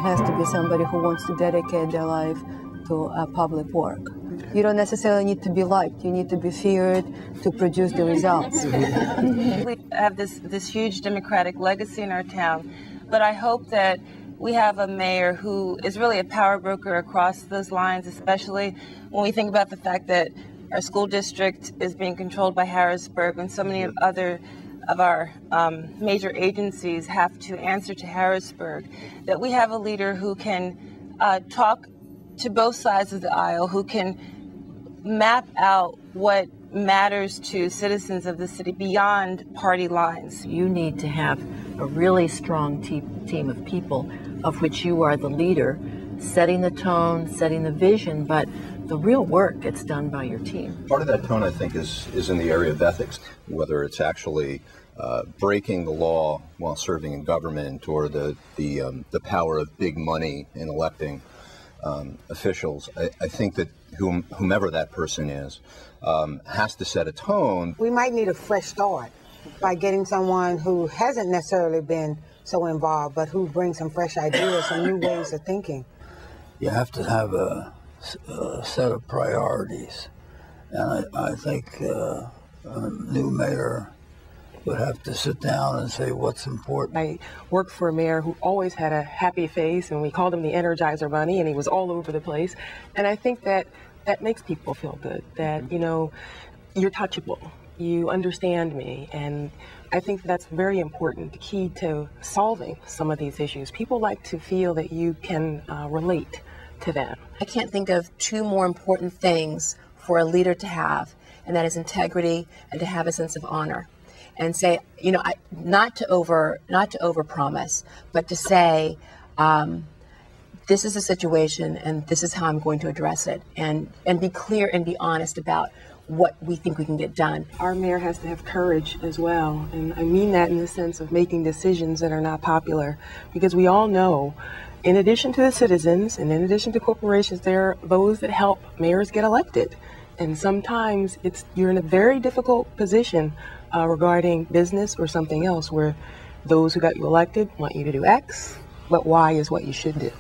has to be somebody who wants to dedicate their life to public work. You don't necessarily need to be liked. You need to be feared to produce the results. We have this huge democratic legacy in our town, but I hope that we have a mayor who is really a power broker across those lines, especially when we think about the fact that our school district is being controlled by Harrisburg, and so many of our major agencies have to answer to Harrisburg, that we have a leader who can talk to both sides of the aisle, who can map out what matters to citizens of the city beyond party lines. You need to have a really strong team of people, of which you are the leader, setting the tone, setting the vision, but the real work gets done by your team. Part of that tone, I think, is in the area of ethics, whether it's actually breaking the law while serving in government, or the power of big money in electing officials. I think that whomever that person is has to set a tone. We might need a fresh start by getting someone who hasn't necessarily been so involved, but who brings some fresh ideas, some new ways of thinking. You have to have a set of priorities, and I think a new mayor would have to sit down and say what's important. I worked for a mayor who always had a happy face, and we called him the Energizer Bunny, and he was all over the place. And I think that makes people feel good, that, you know, you're touchable, you understand me, and I think that's very important, the key to solving some of these issues. People like to feel that you can relate to them. I can't think of two more important things for a leader to have, and that is integrity and to have a sense of honor. And say, you know, not to overpromise, but to say, this is a situation and this is how I'm going to address it, and be clear and be honest about what we think we can get done. Our mayor has to have courage as well, and I mean that in the sense of making decisions that are not popular, because we all know, in addition to the citizens and in addition to corporations, there are those that help mayors get elected. And sometimes you're in a very difficult position regarding business or something else, where those who got you elected want you to do X, but Y is what you should do.